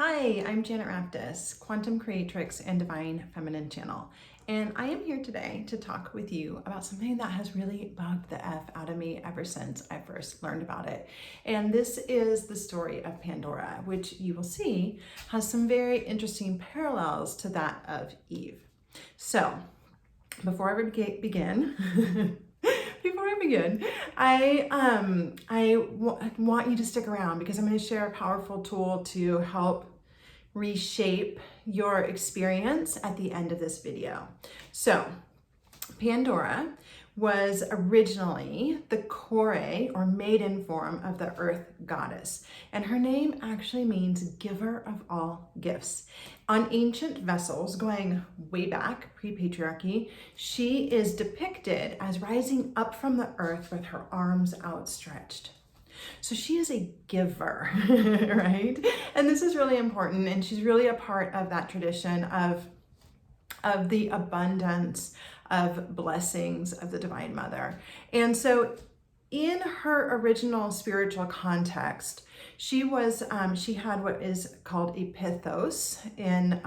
Hi, I'm Janet Raptis, Quantum Creatrix and Divine Feminine Channel. And I am here today to talk with you about something that has really bugged the F out of me ever since I first learned about it. And this is the story of Pandora, which you will see has some very interesting parallels to that of Eve. So, before I begin, I want you to stick around because I'm going to share a powerful tool to help reshape your experience at the end of this video. So, Pandora was originally the Kore or maiden form of the earth goddess, and her name actually means giver of all gifts. On ancient vessels going way back, pre-patriarchy, she is depicted as rising up from the earth with her arms outstretched. So she is a giver, right? And this is really important, and she's really a part of that tradition of the abundance of blessings of the Divine Mother. And so in her original spiritual context, she had what is called a pithos in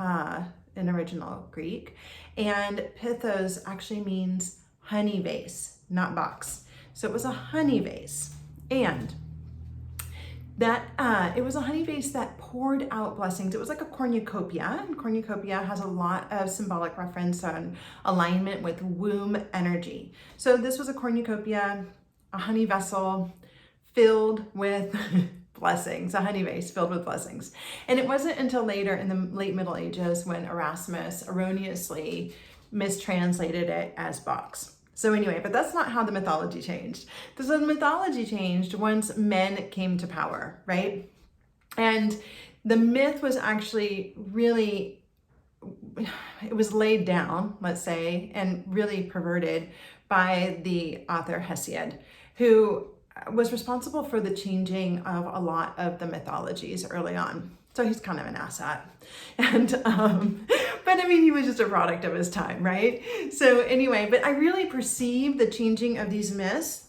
original Greek. And pithos actually means honey vase, not box. So it was a honey vase. And it was a honey vase that poured out blessings. It was like a cornucopia, and cornucopia has a lot of symbolic reference on alignment with womb energy. So this was a cornucopia, a honey vessel filled with blessings, a honey vase filled with blessings. And it wasn't until later in the late Middle Ages when Erasmus erroneously mistranslated it as box. So anyway, but that's not how the mythology changed. So the mythology changed once men came to power, right? And the myth was actually really, it was laid down, let's say, and really perverted by the author Hesiod, who was responsible for the changing of a lot of the mythologies early on. So he's kind of an asset. And, but I mean, he was just a product of his time, right? So anyway, but I really perceive the changing of these myths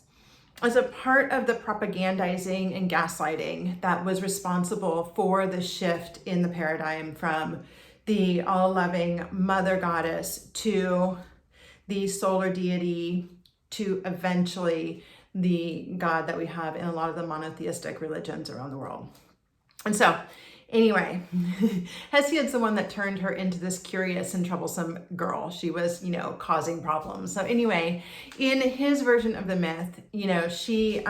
as a part of the propagandizing and gaslighting that was responsible for the shift in the paradigm from the all-loving mother goddess to the solar deity to eventually the God that we have in a lot of the monotheistic religions around the world. And so, anyway, Hesiod's the one that turned her into this curious and troublesome girl. She was, causing problems. So anyway, in his version of the myth, she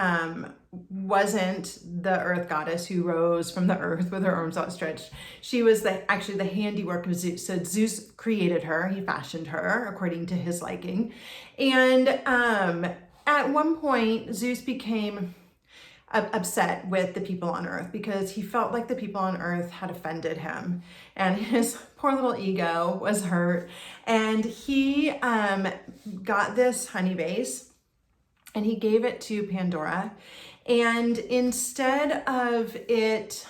wasn't the earth goddess who rose from the earth with her arms outstretched. She was actually the handiwork of Zeus. So Zeus created her. He fashioned her according to his liking. And at one point, Zeus became upset with the people on earth because he felt like the people on earth had offended him, and his poor little ego was hurt. And he got this honey vase and he gave it to Pandora, and instead of it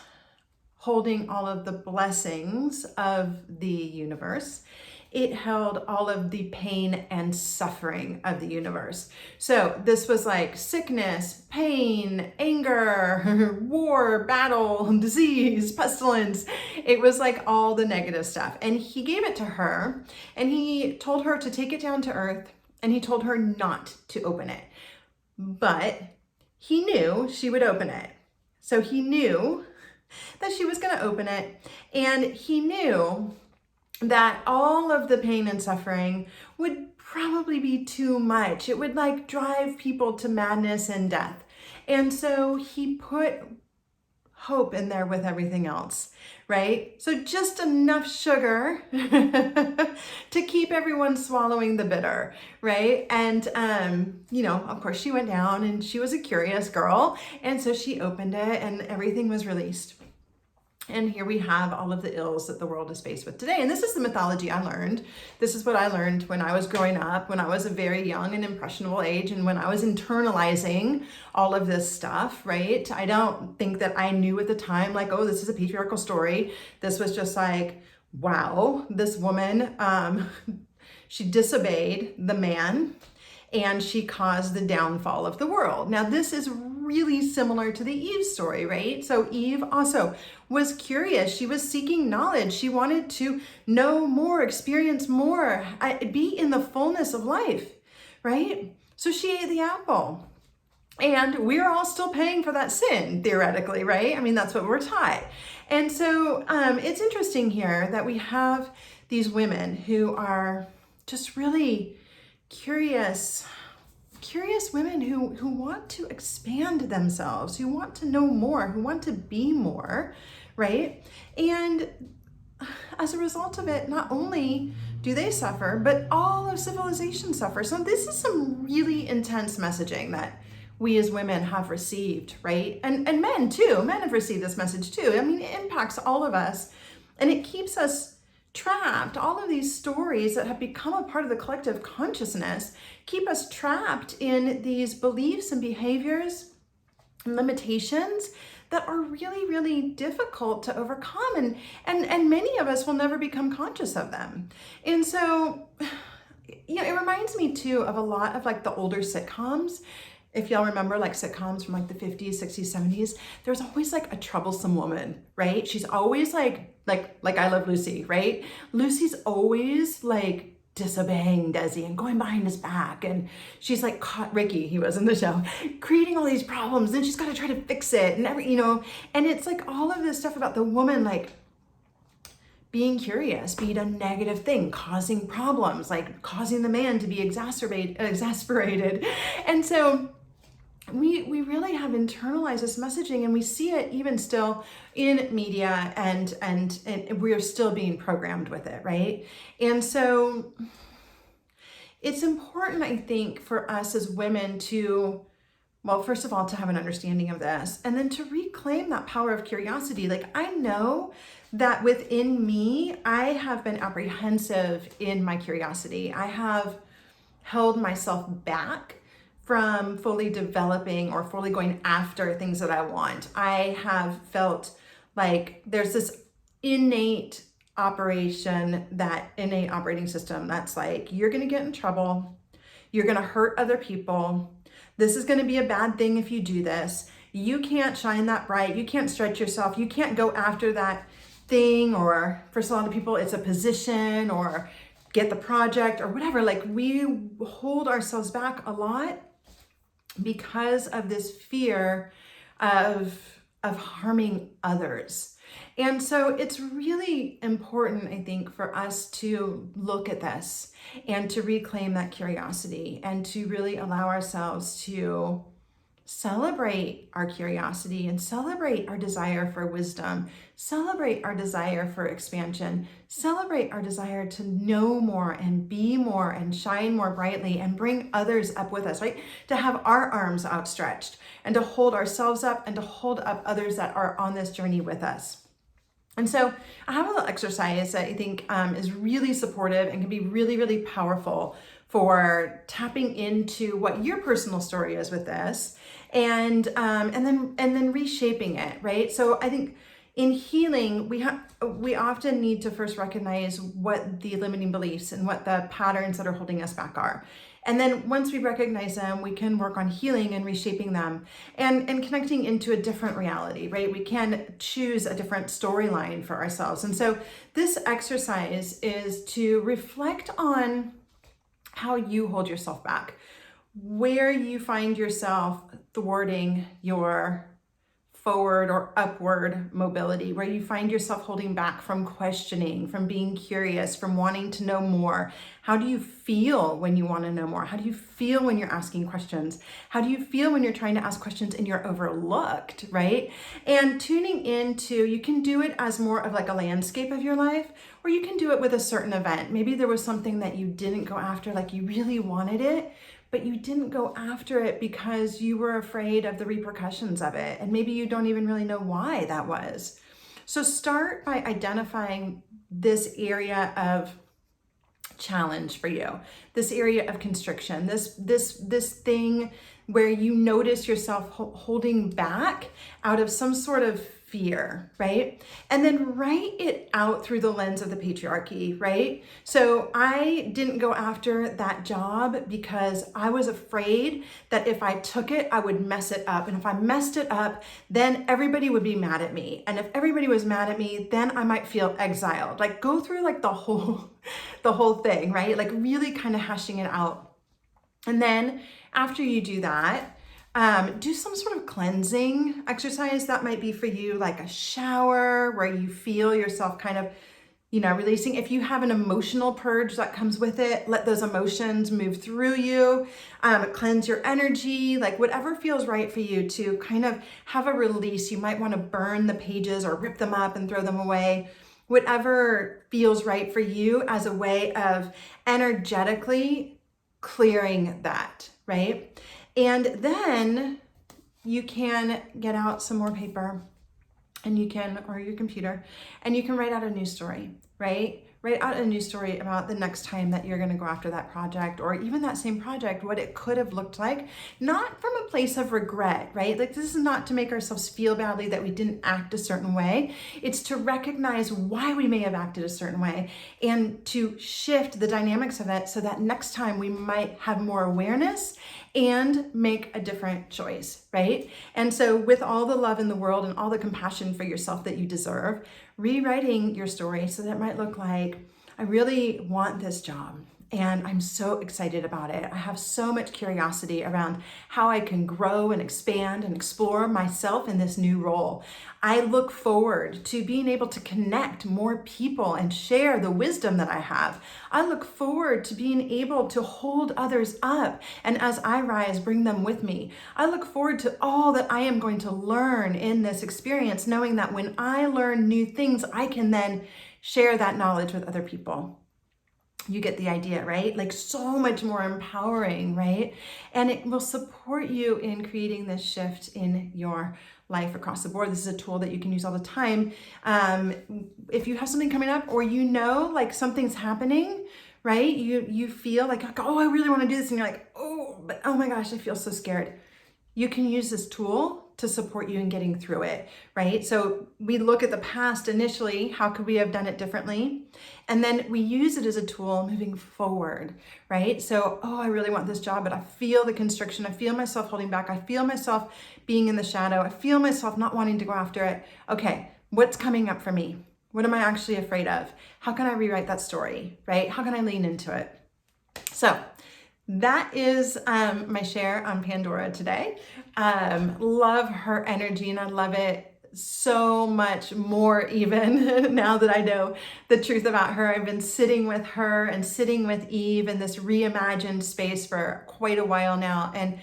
holding all of the blessings of the universe, it held all of the pain and suffering of the universe. So this was like sickness, pain, anger, war, battle, disease, pestilence. It was like all the negative stuff. And he gave it to her, and he told her to take it down to earth, and he told her not to open it. But he knew she would open it. So he knew that she was going to open it, and he knew that all of the pain and suffering would probably be too much. It would drive people to madness and death. And so he put hope in there with everything else, right? So just enough sugar to keep everyone swallowing the bitter, right? And, of course she went down, and she was a curious girl. And so she opened it, and everything was released. And here we have all of the ills that the world is faced with today. And this is the mythology I learned. This is what I learned when I was growing up, when I was a very young and impressionable age, and when I was internalizing all of this stuff, right? I don't think that I knew at the time, oh, this is a patriarchal story. This was just wow, this woman, she disobeyed the man, and she caused the downfall of the world. Now, this is really similar to the Eve story, right? So Eve also was curious. She was seeking knowledge. She wanted to know more, experience more, be in the fullness of life, right? So she ate the apple. And we're all still paying for that sin, theoretically, right? I mean, that's what we're taught. And so it's interesting here that we have these women who are just really curious women who want to expand themselves, who want to know more, who want to be more, right? And as a result of it, not only do they suffer, but all of civilization suffers. So this is some really intense messaging that we as women have received, right? And men too. Men have received this message too. I mean, it impacts all of us, and it keeps us trapped. All of these stories that have become a part of the collective consciousness keep us trapped in these beliefs and behaviors and limitations that are really, really difficult to overcome. And many of us will never become conscious of them. And so, it reminds me too of a lot of like the older sitcoms. If y'all remember like sitcoms from like the 50s, 60s, 70s, there's always like a troublesome woman, right? She's always like I Love Lucy, right? Lucy's always like disobeying Desi and going behind his back. And she's like caught Ricky, he was in the show, creating all these problems. And she's got to try to fix it and and it's like all of this stuff about the woman, like being curious, being a negative thing, causing problems, like causing the man to be exasperated. And so we really have internalized this messaging, and we see it even still in media, and we're still being programmed with it, right? And so it's important, I think, for us as women to, well, first of all, to have an understanding of this, and then to reclaim that power of curiosity. Like, I know that within me, I have been apprehensive in my curiosity. I have held myself back from fully developing or fully going after things that I want. I have felt like there's this innate operating system that's like, you're gonna get in trouble, you're gonna hurt other people, this is gonna be a bad thing if you do this, you can't shine that bright, you can't stretch yourself, you can't go after that thing, or for a lot of people, it's a position or get the project or whatever. Like, we hold ourselves back a lot because of this fear of harming others. And so it's really important, I think, for us to look at this and to reclaim that curiosity and to really allow ourselves to celebrate our curiosity and celebrate our desire for wisdom, celebrate our desire for expansion, celebrate our desire to know more and be more and shine more brightly and bring others up with us, right? To have our arms outstretched and to hold ourselves up and to hold up others that are on this journey with us. And so I have a little exercise that I think is really supportive and can be really, really powerful for tapping into what your personal story is with this, and then reshaping it, right? So I think in healing, we often need to first recognize what the limiting beliefs and what the patterns that are holding us back are. And then once we recognize them, we can work on healing and reshaping them and connecting into a different reality, right? We can choose a different storyline for ourselves. And so this exercise is to reflect on how you hold yourself back, where you find yourself thwarting your forward or upward mobility, where you find yourself holding back from questioning, from being curious, from wanting to know more. How do you feel when you want to know more? How do you feel when you're asking questions? How do you feel when you're trying to ask questions and you're overlooked, right? And tuning into, you can do it as more of like a landscape of your life, or you can do it with a certain event. Maybe there was something that you didn't go after, like you really wanted it, but you didn't go after it because you were afraid of the repercussions of it. And maybe you don't even really know why that was. So start by identifying this area of challenge for you, this area of constriction, this thing where you notice yourself holding back out of some sort of fear, right? And then write it out through the lens of the patriarchy, right? So I didn't go after that job because I was afraid that if I took it, I would mess it up. And if I messed it up, then everybody would be mad at me. And if everybody was mad at me, then I might feel exiled. Like go through like the whole thing, right? Like really kind of hashing it out. And then after you do that, do some sort of cleansing exercise. That might be for you like a shower where you feel yourself kind of, releasing. If you have an emotional purge that comes with it, let those emotions move through you, cleanse your energy, like whatever feels right for you to kind of have a release. You might want to burn the pages or rip them up and throw them away. Whatever feels right for you as a way of energetically clearing that, right? And then you can get out some more paper and you can, or your computer, and you can write out a news story, right? Write out a news story about the next time that you're going to go after that project, or even that same project, what it could have looked like, not from a place of regret, right? Like this is not to make ourselves feel badly that we didn't act a certain way. It's to recognize why we may have acted a certain way and to shift the dynamics of it so that next time we might have more awareness and make a different choice, right? And so with all the love in the world and all the compassion for yourself that you deserve, rewriting your story so that it might look like, I really want this job and I'm so excited about it. I have so much curiosity around how I can grow and expand and explore myself in this new role. I look forward to being able to connect more people and share the wisdom that I have. I look forward to being able to hold others up and as I rise, bring them with me. I look forward to all that I am going to learn in this experience, knowing that when I learn new things, I can then share that knowledge with other people. You get the idea, right? Like so much more empowering, right? And it will support you in creating this shift in your life across the board. This is a tool that you can use all the time. If you have something coming up or like something's happening, right? You feel like, oh, I really want to do this. And you're like, but oh my gosh, I feel so scared. You can use this tool to support you in getting through it, right? So we look at the past initially, how could we have done it differently? And then we use it as a tool moving forward, right? So, I really want this job, but I feel the constriction. I feel myself holding back. I feel myself being in the shadow. I feel myself not wanting to go after it. Okay, what's coming up for me? What am I actually afraid of? How can I rewrite that story, right? How can I lean into it? So, that is my share on Pandora today. Love her energy and I love it so much more even now that I know the truth about her. I've been sitting with her and sitting with Eve in this reimagined space for quite a while now, and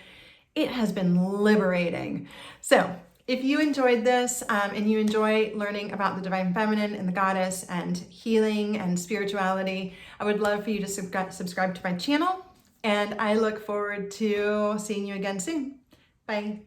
it has been liberating. So if you enjoyed this and you enjoy learning about the divine feminine and the goddess and healing and spirituality, I would love for you to subscribe to my channel. And I look forward to seeing you again soon. Bye.